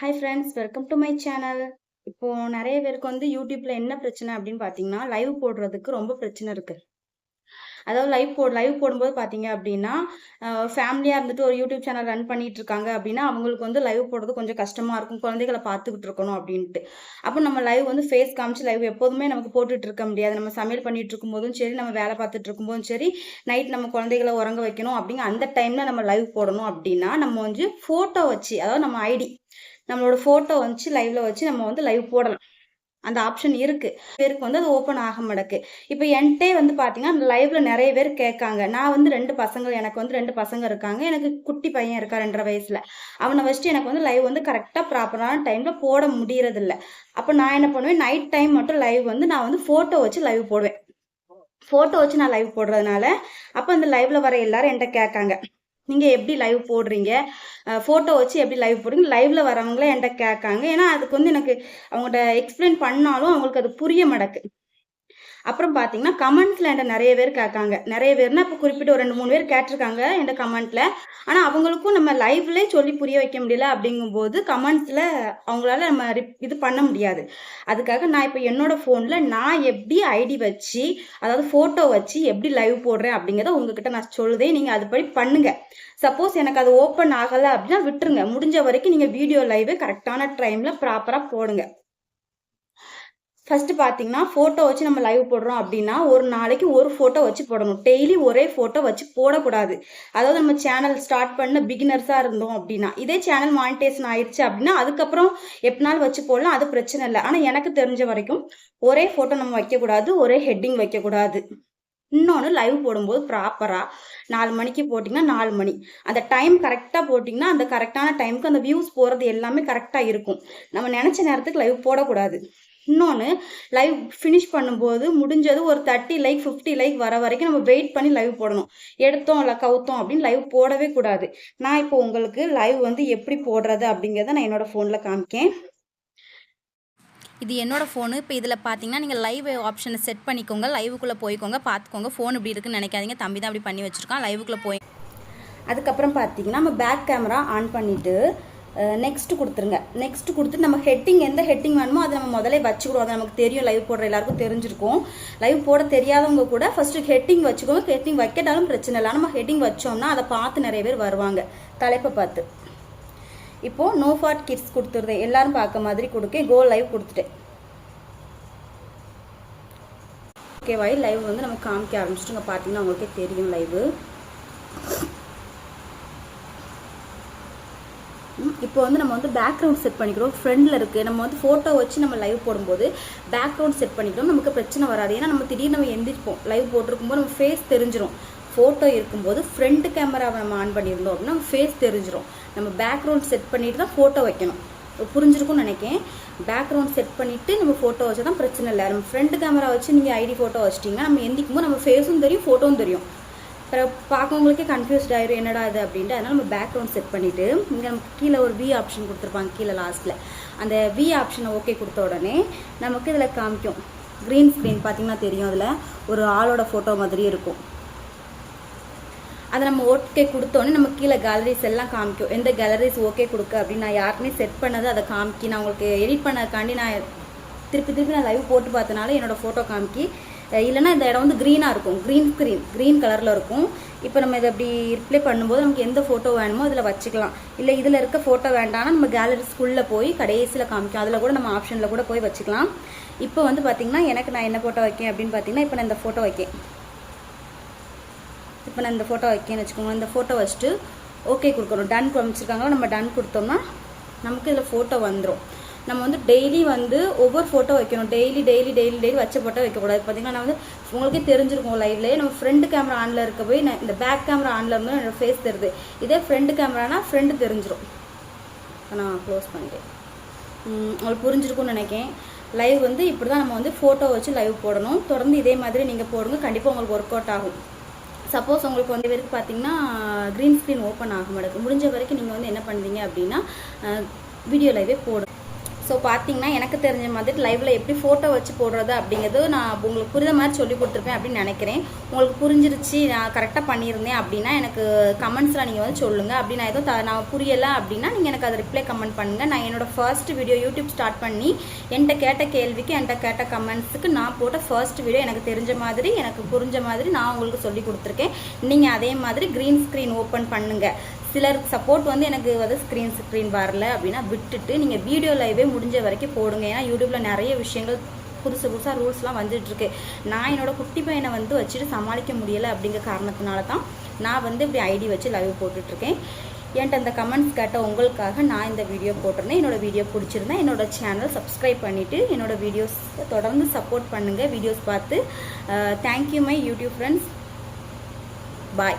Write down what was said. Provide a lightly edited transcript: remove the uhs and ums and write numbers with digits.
Hi friends, welcome to my channel. இப்போ நிறைய பேருக்கு வந்து யூடியூப்ல என்ன பிரச்சனை அப்படின்னு பார்த்தீங்கன்னா, லைவ் போடுறதுக்கு ரொம்ப பிரச்சனை இருக்கு. அதாவது லைவ் போடும்போது பார்த்தீங்க அப்படின்னா, ஃபேமிலியா இருந்துட்டு ஒரு யூடியூப் சேனல் ரன் பண்ணிட்டு இருக்காங்க அப்படின்னா, அவங்களுக்கு வந்து லைவ் போடுறது கொஞ்சம் கஷ்டமா இருக்கும். குழந்தைகள பார்த்துக்கிட்டு இருக்கணும் அப்படின்ட்டு. அப்போ நம்ம லைவ் வந்து ஃபேஸ் காமிச்சு லைவ் எப்போதுமே நமக்கு போட்டுட்டு இருக்க முடியாது. நம்ம சமையல் பண்ணிட்டு இருக்கும்போதும் சரி, நம்ம வேலை பார்த்துட்டு இருக்கும்போதும் சரி, நைட் நம்ம குழந்தைகள உறங்க வைக்கணும் அப்படிங்கிற அந்த டைம்ல நம்ம லைவ் போடணும் அப்படின்னா, நம்ம வந்து ஃபோட்டோ வச்சு, அதாவது நம்ம ஐடி நம்மளோட ஃபோட்டோ வச்சு லைவ்ல வச்சு நம்ம வந்து லைவ் போடலாம். அந்த ஆப்ஷன் இருக்கு. பேருக்கு வந்து அது ஓப்பன் ஆக மாட்டேக்கு. இப்போ என்கிட்டே வந்து பார்த்தீங்கன்னா, அந்த லைவ்ல நிறைய பேர் கேட்காங்க. நான் வந்து 2 பசங்க எனக்கு வந்து 2 பசங்க இருக்காங்க. எனக்கு குட்டி பையன் இருக்கா 2 1/2 வயசுல. அவன வச்சுட்டு எனக்கு வந்து லைவ் வந்து கரெக்ட்டா ப்ராப்பரான டைம்ல போட முடியறதில்ல. அப்ப நான் என்ன பண்ணுவேன், நைட் டைம் மட்டும் லைவ் வந்து நான் வந்து ஃபோட்டோ வச்சு லைவ் போடுவேன். ஃபோட்டோ வச்சு நான் லைவ் போடுறதுனால, அப்ப அந்த லைவ்ல வர எல்லாரும் என்ட்ட கேட்காங்க. நீங்க எப்படி லைவ் போடுறீங்க? ஃபோட்டோ வச்சு எப்படி லைவ் போடுறீங்க? லைவ்ல வரவங்களே என்ட்ட கேட்காங்க. ஏன்னா, அதுக்கு வந்து எனக்கு அவங்கள்ட்ட எக்ஸ்பிளைன் பண்ணாலும் அவங்களுக்கு அது புரிய மாட்டேக்கு. அப்புறம் பார்த்தீங்கன்னா, கமெண்ட்ஸ்ல என்ட்ட நெறைய பேர் கேட்காங்க. நெறைய பேர்னா, இப்போ குறிப்பிட்ட ஒரு 2, 3 பேர் கேட்டிருக்காங்க என்ட்ட கமெண்ட்ல. ஆனா, அவங்களுக்கும் நம்ம லைவ்லயே சொல்லி புரிய வைக்க முடியல அப்படிங்கும்போது, கமெண்ட்ஸ்ல அவங்களால நம்ம இது பண்ண முடியாது. அதுக்காக நான் இப்போ என்னோட ஃபோன்ல நான் எப்படி ஐடி வச்சு, அதாவது ஃபோட்டோ வச்சு எப்படி லைவ் போடுறேன் அப்படிங்கிறத உங்ககிட்ட நான் சொல்லுதேன். நீங்க அதுபடி பண்ணுங்க. சப்போஸ் எனக்கு அது ஓப்பன் ஆகல அப்படின்னா விட்டுருங்க. முடிஞ்ச வரைக்கும் நீங்க வீடியோ லைவ் கரெக்டான டைம்ல ப்ராப்பரா போடுங்க. ஃபர்ஸ்ட் பார்த்தீங்கன்னா, ஃபோட்டோ வச்சு நம்ம லைவ் போடுறோம் அப்படின்னா, ஒரு நாளைக்கு ஒரு ஃபோட்டோ வச்சு போடணும். டெய்லி ஒரே ஃபோட்டோ வச்சு போடக்கூடாது. அதாவது நம்ம சேனல் ஸ்டார்ட் பண்ண பிகினர்ஸா இருந்தோம் அப்படின்னா, இதே சேனல் மானிட்டைசேஷன் ஆயிடுச்சு அப்படின்னா, அதுக்கப்புறம் எப்பனாலும் வச்சு போடலாம். அது பிரச்சனை இல்லை. ஆனா எனக்கு தெரிஞ்ச வரைக்கும் ஒரே ஃபோட்டோ நம்ம வைக்கக்கூடாது. ஒரே ஹெட்டிங் வைக்கக்கூடாது. இன்னொன்று லைவ் போடும்போது ப்ராப்பரா 4 மணிக்கு போட்டிங்கன்னா 4 மணி. அந்த டைம் கரெக்டாக போட்டிங்கன்னா, அந்த கரெக்டான டைமுக்கு அந்த வியூஸ் போகிறது எல்லாமே கரெக்டாக இருக்கும். நம்ம நினச்ச நேரத்துக்கு லைவ் போடக்கூடாது. இன்னொன்று, லைவ் ஃபினிஷ் பண்ணும்போது முடிஞ்சது ஒரு 30 லைக் 50 லைக் வர வரைக்கும் நம்ம வெயிட் பண்ணி லைவ் போடணும். எடுத்தோம் இல்லை கவுத்தோம் அப்படின்னு லைவ் போடவே கூடாது. நான் இப்போ உங்களுக்கு லைவ் வந்து எப்படி போடுறது அப்படிங்கிறத நான் என்னோட ஃபோனில் காமிக்கேன். இது என்னோடய ஃபோனு. இப்போ இதில் பார்த்தீங்கன்னா, நீங்கள் லைவ் ஆப்ஷனை செட் பண்ணிக்கோங்க. லைவுக்குள்ளே போய்க்கோங்க, பார்த்துக்கோங்க. ஃபோன் இப்படி இருக்குன்னு நினைக்காதீங்க. தம்பி தான் அப்படி பண்ணி வச்சுருக்கான். லைவுக்குள்ளே போய் அதுக்கப்புறம் பார்த்தீங்கன்னா, நம்ம பேக் கேமரா ஆன் பண்ணிவிட்டு நெக்ஸ்ட் கொடுத்துருங்க. நெக்ஸ்ட் கொடுத்துட்டு நம்ம ஹெட்டிங் எந்த ஹெட்டிங் வேணுமோ அதை நம்ம முதலே வச்சுக்கிறோம். அது நமக்கு தெரியும், லைவ் போடுற எல்லாருக்கும் தெரிஞ்சிருக்கும். லைவ் போட தெரியாதவங்க கூட ஃபர்ஸ்ட் ஹெட்டிங் வச்சுக்கோங்க. ஹெட்டிங் வைக்கட்டாலும் பிரச்சனை இல்லை. நம்ம ஹெட்டிங் வச்சோம்னா அதை பார்த்து நிறைய பேர் வருவாங்க, தலைப்பை பார்த்து. இப்போ நோ ஃபார் கிட்ஸ் கொடுத்துருதேன், எல்லாரும் பார்க்க மாதிரி கொடுக்கேன். கோ லைவ் கொடுத்துட்டேன். ஓகேவாய் லைவ் வந்து நம்ம காமிக்க ஆரம்பிச்சிட்டுங்க. பார்த்தீங்கன்னா உங்களுக்கே தெரியும் லைவ். இப்போ வந்து நம்ம வந்து பேக்ரவுண்ட் செட் பண்ணிக்கிறோம். ஃப்ரெண்டில் இருக்குது. நம்ம வந்து ஃபோட்டோ வச்சு நம்ம லைவ் போடும்போது பேக்ரவுண்ட் செட் பண்ணிக்கிறோம். நமக்கு பிரச்சனை வராது. ஏன்னா நம்ம திடீர்னு நம்ம எந்திரிப்போம். லைவ் போட்டிருக்கும்போது நம்ம ஃபேஸ் தெரிஞ்சிடும். ஃபோட்டோ இருக்கும்போது ஃப்ரண்ட் கேமராவை நம்ம ஆன் பண்ணியிருந்தோம் அப்படின்னா நம்ம ஃபேஸ் தெரிஞ்சிடும். நம்ம பேக்ரவுண்ட் செட் பண்ணிட்டு தான் ஃபோட்டோ வைக்கணும். புரிஞ்சிருக்கும்னு நினைக்கிறேன். பேக்ரவுண்ட் செட் பண்ணிவிட்டு நம்ம ஃபோட்டோ வச்சா தான் பிரச்சனை இல்லை. நம்ம ஃப்ரண்ட் கேமரா வச்சு நீங்கள் ஐடி ஃபோட்டோ வச்சிட்டிங்கன்னா நம்ம எந்திக்கும்போது நம்ம ஃபேஸும் தெரியும், ஃபோட்டோவும் தெரியும். பார்க்கவங்களுக்கே கன்ஃபியூஸ்ட் ஆயிரும், என்னடா இது அப்படின்ட்டு. அதனால் நம்ம பேக்ரவுண்ட் செட் பண்ணிவிட்டு இங்கே நமக்கு கீழே ஒரு வி ஆப்ஷன் கொடுத்துருப்பாங்க கீழே லாஸ்ட்டில். அந்த வி ஆப்ஷனை ஓகே கொடுத்த உடனே நமக்கு இதில் காமிக்கும் க்ரீன் ஸ்க்ரீன். பார்த்தீங்கன்னா தெரியும், அதில் ஒரு ஆளோட ஃபோட்டோ மாதிரி இருக்கும். அதை நம்ம ஓகே கொடுத்தோன்னே நம்ம கீழே கேலரிஸ் எல்லாம் காமிக்கும். எந்த கேலரிஸ் ஓகே கொடுக்க அப்படின்னு நான் யாருக்குமே செட் பண்ணது அதை காமிக்கி. நான் உங்களுக்கு எடிட் பண்ணக்காண்டி நான் திருப்பி நான் லைவ் போட்டு பார்த்தனால என்னோடய ஃபோட்டோ காமிக்கி. இல்லைனா இந்த இடம் வந்து க்ரீனாக இருக்கும், க்ரீன் கலரில் இருக்கும். இப்போ நம்ம இதை அப்படி ரிப்ளை பண்ணும்போது நமக்கு எந்த ஃபோட்டோ வேணுமோ அதில் வச்சுக்கலாம். இல்லை இதில் இருக்க ஃபோட்டோ வேண்டாம்னா நம்ம கேலரிஸ்குள்ளே போய் கடைசியில் காமிக்கும். அதில் கூட நம்ம ஆப்ஷனில் கூட போய் வச்சுக்கலாம். இப்போ வந்து பார்த்திங்கன்னா எனக்கு நான் என்ன ஃபோட்டோ வைக்கேன் அப்படின்னு பார்த்தீங்கன்னா, இப்போ நான் இந்த ஃபோட்டோ வைக்கேன். இப்போ நான் இந்த ஃபோட்டோ வைக்கேன்னு வச்சுக்கோங்க. இந்த ஃபோட்டோ வச்சுட்டு ஓகே கொடுக்கணும். டன் காமிச்சிருக்காங்களோ நம்ம டன் கொடுத்தோம்னா நமக்கு இதில் ஃபோட்டோ வந்துடும். நம்ம வந்து டெய்லி வந்து ஒவ்வொரு ஃபோட்டோ வைக்கணும். டெய்லி வச்ச ஃபோட்டோ வைக்கக்கூடாது. பார்த்தீங்கன்னா நான் வந்து உங்களுக்கே தெரிஞ்சிருக்கும் லைவ்லேயே. நம்ம ஃப்ரண்ட் கேமரா ஆனில் இருக்க போய் நான் இந்த பேக் கேமரா ஆனில் இருந்தால் என்னோடய ஃபேஸ் தெரியுது. இதே ஃப்ரண்ட் கேமரானா ஃப்ரெண்டு தெரிஞ்சிடும். நான் க்ளோஸ் பண்ணிட்டேன். உங்களுக்கு புரிஞ்சிருக்கும்னு நினைக்கிறேன். லைவ் வந்து இப்படி தான் நம்ம வந்து ஃபோட்டோ வச்சு லைவ் போடணும். தொடர்ந்து இதே மாதிரி நீங்கள் போடுங்க. கண்டிப்பாக உங்களுக்கு ஒர்க் அவுட் ஆகும். சப்போஸ் உங்களுக்கு வந்து வரைக்கும் பார்த்தீங்கன்னா க்ரீன் ஸ்க்ரீன் ஓப்பன் ஆக மாட்டேங்குது. முடிஞ்ச வரைக்கும் நீங்கள் வந்து என்ன பண்ணுவீங்க அப்படின்னா வீடியோ லைவே போடுங்க. ஸோ பார்த்தீங்கன்னா எனக்கு தெரிஞ்ச மாதிரி லைவில் எப்படி ஃபோட்டோ வச்சு போடுறது அப்படிங்கிறது நான் உங்களுக்கு புரித மாதிரி சொல்லி கொடுத்துருப்பேன் அப்படின்னு நினைக்கிறேன். உங்களுக்கு புரிஞ்சிருச்சு, நான் கரெக்டாக பண்ணியிருந்தேன் அப்படின்னா எனக்கு கமெண்ட்ஸில் நீங்கள் வந்து சொல்லுங்கள். அப்படி நான் எதுவும் நான் புரியலை அப்படின்னா நீங்கள் எனக்கு அதை ரிப்ளை கமெண்ட் பண்ணுங்கள். நான் என்னோடய ஃபர்ஸ்ட் வீடியோ யூடியூப் ஸ்டார்ட் பண்ணி என்கிட்ட கேட்ட கேள்விக்கு என்கிட்ட கேட்ட கமெண்ட்ஸுக்கு நான் போட்ட ஃபர்ஸ்ட் வீடியோ எனக்கு தெரிஞ்ச மாதிரி எனக்கு புரிஞ்ச மாதிரி நான் உங்களுக்கு சொல்லி கொடுத்துருக்கேன். நீங்கள் அதே மாதிரி க்ரீன் ஸ்க்ரீன் ஓப்பன் பண்ணுங்கள். சிலருக்கு சப்போர்ட் வந்து எனக்கு வந்து ஸ்க்ரீன் வரல அப்படின்னா விட்டுட்டு நீங்கள் வீடியோ லைவே முடிஞ்ச வரைக்கும் போடுங்க. ஏன்னா யூடியூப்பில் நிறைய விஷயங்கள் புதுசாக ரூல்ஸ்லாம் வந்துட்டுருக்கு. நான் என்னோட குட்டி பையனை வந்து வச்சுட்டு சமாளிக்க முடியலை அப்படிங்கிற காரணத்தினால தான் நான் வந்து இப்படி ஐடி வச்சு லைவ் போட்டுட்ருக்கேன். என்கிட்ட அந்த கமெண்ட்ஸ் கேட்ட உங்களுக்காக நான் இந்த வீடியோ போட்டிருந்தேன். என்னோடய வீடியோ பிடிச்சிருந்தேன் என்னோடய சேனல் சப்ஸ்கிரைப் பண்ணிவிட்டு என்னோடய வீடியோஸ் தொடர்ந்து சப்போர்ட் பண்ணுங்கள். வீடியோஸ் பார்த்து thank you my YouTube friends. Bye.